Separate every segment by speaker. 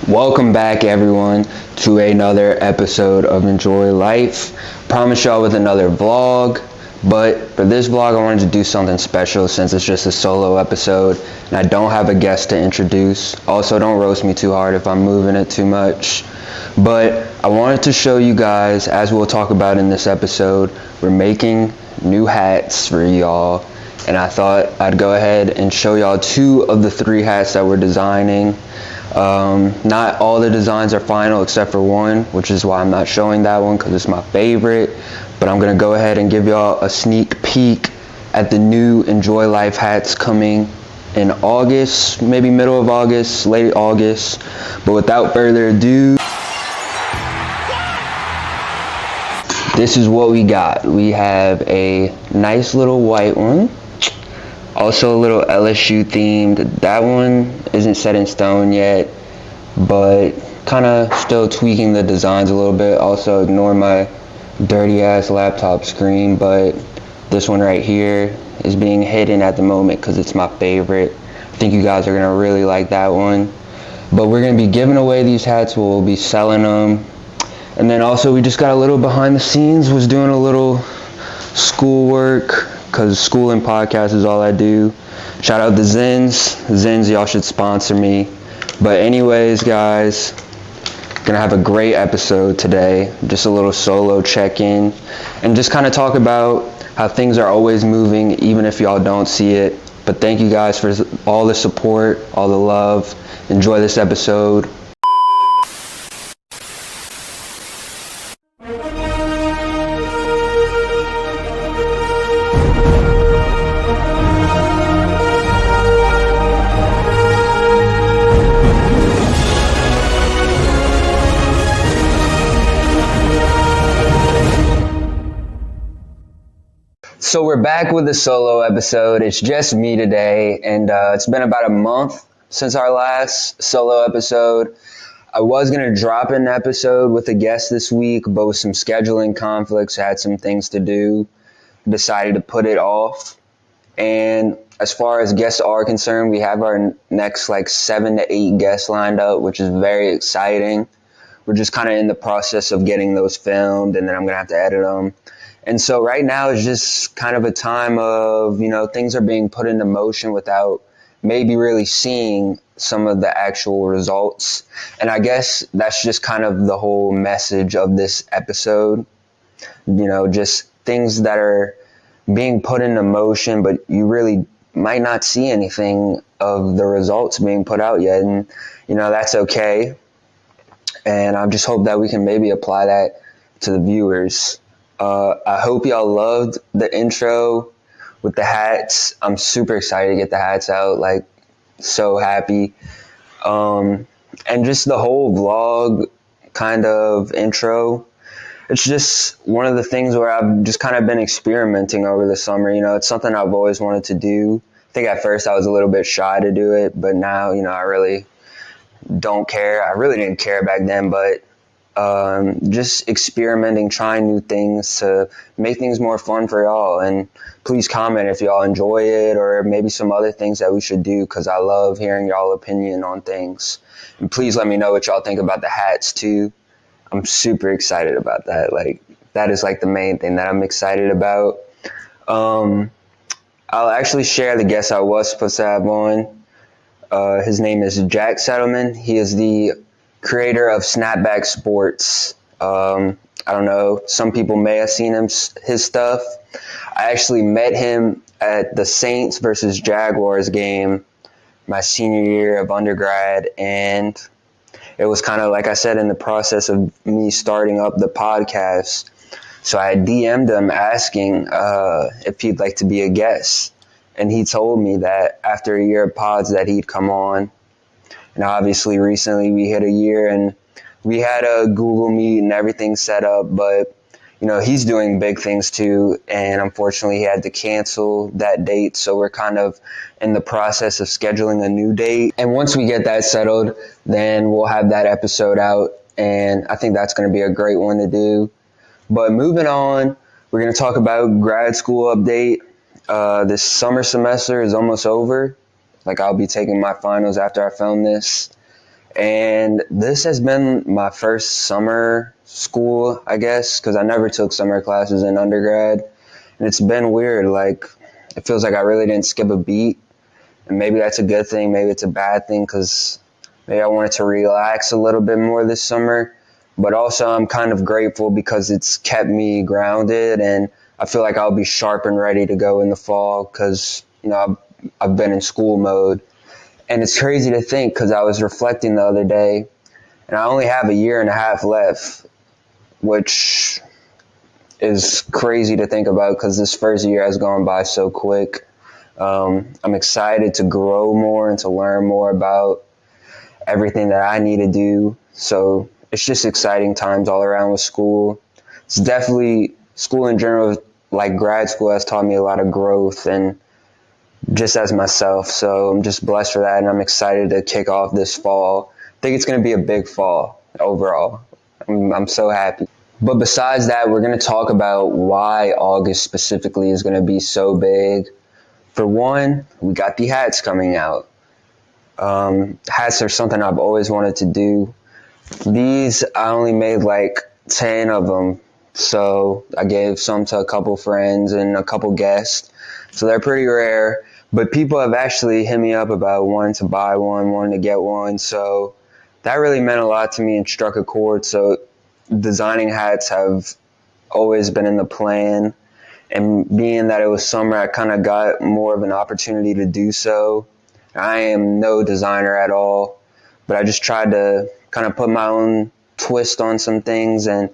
Speaker 1: Welcome back, everyone, to another episode of Enjoy Life. Promise y'all with another vlog, but for this vlog I wanted to do something special since it's just a solo episode and I don't have a guest to introduce. Also, don't roast me too hard if I'm moving it too much. But I wanted to show you guys, as we'll talk about in this episode, we're making new hats for y'all, and I thought I'd go ahead and show y'all 2 of the 3 hats that we're designing. Not all the designs are final except for one, which is why I'm not showing that one because it's my favorite. But I'm going to go ahead and give y'all a sneak peek at the new Enjoy Life hats coming in August, maybe middle of August, late August. But without further ado, this is what we got. We have a nice little white one. Also a little LSU themed. That one isn't set in stone yet, but kind of still tweaking the designs a little bit. Also ignore my dirty ass laptop screen, but this one right here is being hidden at the moment because it's my favorite. I think you guys are going to really like that one. But we're going to be giving away these hats. We'll be selling them. And then also we just got a little behind the scenes, was doing a little schoolwork, because school and podcast is all I do. Shout out to Zins, y'all should sponsor me. But anyways, guys, gonna have a great episode today. Just a little solo check-in and just kind of talk about how things are always moving, even if y'all don't see it. But thank you guys for all the support, all the love. Enjoy this episode. So we're back with a solo episode. It's just me today, and it's been about a month since our last solo episode. I was going to drop an episode with a guest this week, but with some scheduling conflicts, I had some things to do, decided to put it off. And as far as guests are concerned, we have our next 7 to 8 guests lined up, which is very exciting. We're just kind of in the process of getting those filmed, and then I'm going to have to edit them. And so right now is just kind of a time of, things are being put into motion without maybe really seeing some of the actual results. And I guess that's just kind of the whole message of this episode, just things that are being put into motion, but you really might not see anything of the results being put out yet. And, that's okay. And I just hope that we can maybe apply that to the viewers. I hope y'all loved the intro with the hats. I'm super excited to get the hats out, so happy. And just the whole vlog kind of intro. It's just one of the things where I've just kind of been experimenting over the summer. It's something I've always wanted to do. I think at first I was a little bit shy to do it, but now, I really don't care. I really didn't care back then, but just experimenting, trying new things to make things more fun for y'all. And please comment if y'all enjoy it or maybe some other things that we should do, because I love hearing y'all opinion on things. And please let me know what y'all think about the hats too. I'm super excited about that. That is the main thing that I'm excited about. I'll actually share the guest I was supposed to have on. His name is Jack Settleman. He is the creator of Snapback Sports. I don't know, some people may have seen his stuff. I actually met him at the Saints versus Jaguars game my senior year of undergrad, and it was kind of, like I said, in the process of me starting up the podcast. So I DM'd him asking if he'd like to be a guest, and he told me that after a year of pods that he'd come on. And obviously recently we hit a year and we had a Google Meet and everything set up, but he's doing big things too. And unfortunately he had to cancel that date. So we're kind of in the process of scheduling a new date. And once we get that settled, then we'll have that episode out. And I think that's going to be a great one to do. But moving on, we're going to talk about grad school update. This summer semester is almost over. I'll be taking my finals after I film this. And this has been my first summer school, I guess, because I never took summer classes in undergrad. And it's been weird. Like, it feels like I really didn't skip a beat. And maybe that's a good thing. Maybe it's a bad thing because maybe I wanted to relax a little bit more this summer. But also, I'm kind of grateful because it's kept me grounded. And I feel like I'll be sharp and ready to go in the fall because, I've been in school mode. And it's crazy to think because I was reflecting the other day and I only have a year and a half left, which is crazy to think about because this first year has gone by so quick. I'm excited to grow more and to learn more about everything that I need to do. So it's just exciting times all around with school. It's definitely school in general, like grad school, has taught me a lot of growth and just as myself. So I'm just blessed for that, and I'm excited to kick off this fall. I think it's going to be a big fall overall. I'm so happy. But besides that, we're going to talk about why August specifically is going to be so big. For one, we got the hats coming out. Hats are something I've always wanted to do. These, I only made like 10 of them. So I gave some to a couple friends and a couple guests. So they're pretty rare. But people have actually hit me up about wanting to buy one, wanting to get one. So that really meant a lot to me and struck a chord. So designing hats have always been in the plan. And being that it was summer, I kind of got more of an opportunity to do so. I am no designer at all, but I just tried to kind of put my own twist on some things. And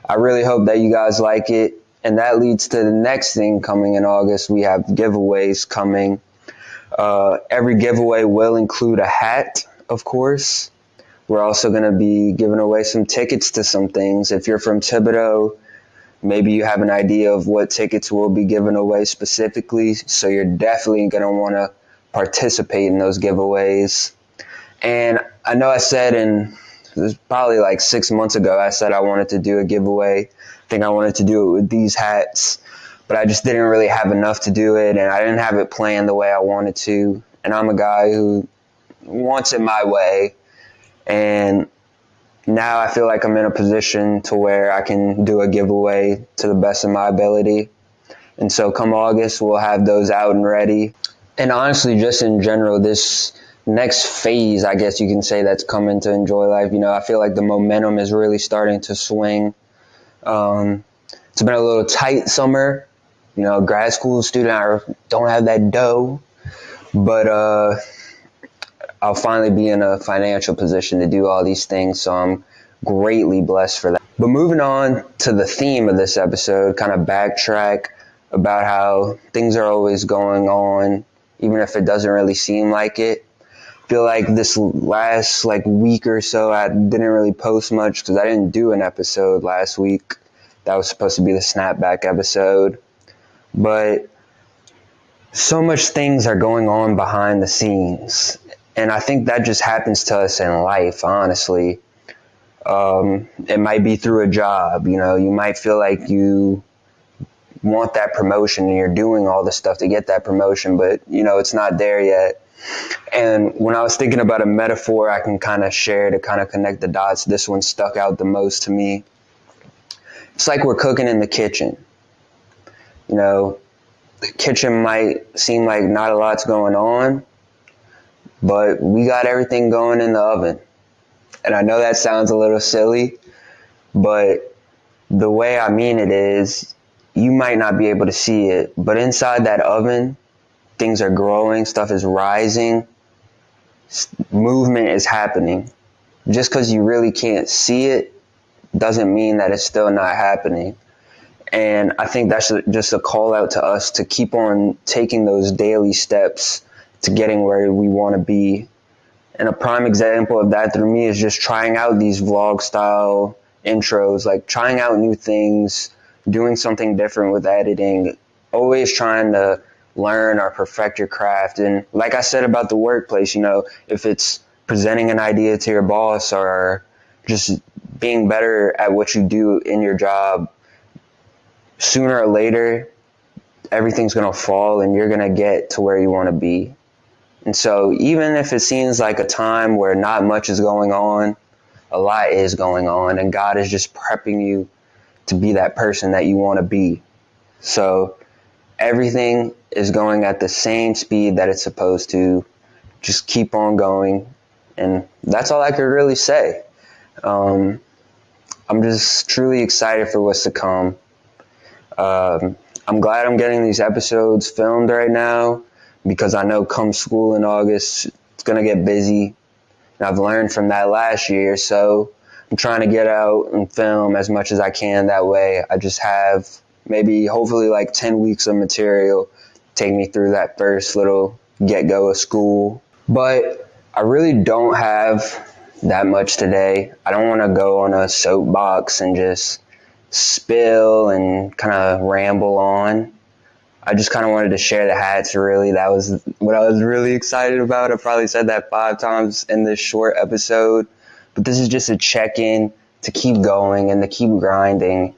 Speaker 1: I really hope that you guys like it. And that leads to the next thing coming in August. We have giveaways coming. Every giveaway will include a hat, of course. We're also going to be giving away some tickets to some things. If you're from Thibodeau, maybe you have an idea of what tickets we'll be giving away specifically. So you're definitely going to want to participate in those giveaways. And I know I said it was probably like 6 months ago, I said I wanted to do a giveaway. I think I wanted to do it with these hats, but I just didn't really have enough to do it, and I didn't have it planned the way I wanted to. And I'm a guy who wants it my way, and now I feel like I'm in a position to where I can do a giveaway to the best of my ability. And so come August, we'll have those out and ready. And honestly, just in general, this next phase, I guess you can say, that's coming to Enjoy Life, I feel like the momentum is really starting to swing. It's been a little tight summer. Grad school student, I don't have that dough, but I'll finally be in a financial position to do all these things, so I'm greatly blessed for that. But moving on to the theme of this episode, kind of backtrack about how things are always going on, even if it doesn't really seem like it. I feel like this last week or so, I didn't really post much because I didn't do an episode last week. That was supposed to be the snapback episode. But so much things are going on behind the scenes. And I think that just happens to us in life, honestly. It might be through a job. You might feel like you want that promotion and you're doing all the stuff to get that promotion, but it's not there yet. And when I was thinking about a metaphor I can kind of share to kind of connect the dots, this one stuck out the most to me. It's like we're cooking in the kitchen. The kitchen might seem like not a lot's going on, but we got everything going in the oven. And I know that sounds a little silly, but the way I mean it is, you might not be able to see it, but inside that oven, things are growing, stuff is rising, movement is happening. Just because you really can't see it doesn't mean that it's still not happening. And I think that's just a call out to us to keep on taking those daily steps to getting where we want to be. And a prime example of that through me is just trying out these vlog style intros, like trying out new things, doing something different with editing, always trying to learn or perfect your craft. And like I said about the workplace, if it's presenting an idea to your boss or just being better at what you do in your job, sooner or later, everything's going to fall and you're going to get to where you want to be. And so even if it seems like a time where not much is going on, a lot is going on, and God is just prepping you to be that person that you want to be. So everything is going at the same speed that it's supposed to. Just keep on going. And that's all I could really say. I'm just truly excited for what's to come. I'm glad I'm getting these episodes filmed right now because I know come school in August, it's going to get busy. And I've learned from that last year, so I'm trying to get out and film as much as I can. That way I just have maybe hopefully like 10 weeks of material take me through that first little get-go of school. But I really don't have that much today. I don't want to go on a soapbox and just spill and kind of ramble on. I just kind of wanted to share the hats, really. That was what I was really excited about. I probably said that 5 times in this short episode. But this is just a check-in to keep going and to keep grinding.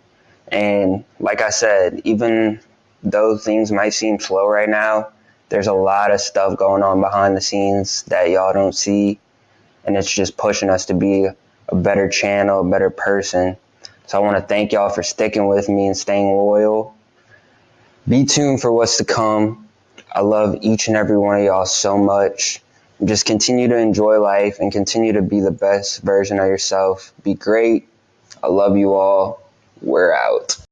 Speaker 1: And like I said, even though things might seem slow right now, there's a lot of stuff going on behind the scenes that y'all don't see. And it's just pushing us to be a better channel, a better person. So I want to thank y'all for sticking with me and staying loyal. Be tuned for what's to come. I love each and every one of y'all so much. Just continue to enjoy life and continue to be the best version of yourself. Be great. I love you all. We're out.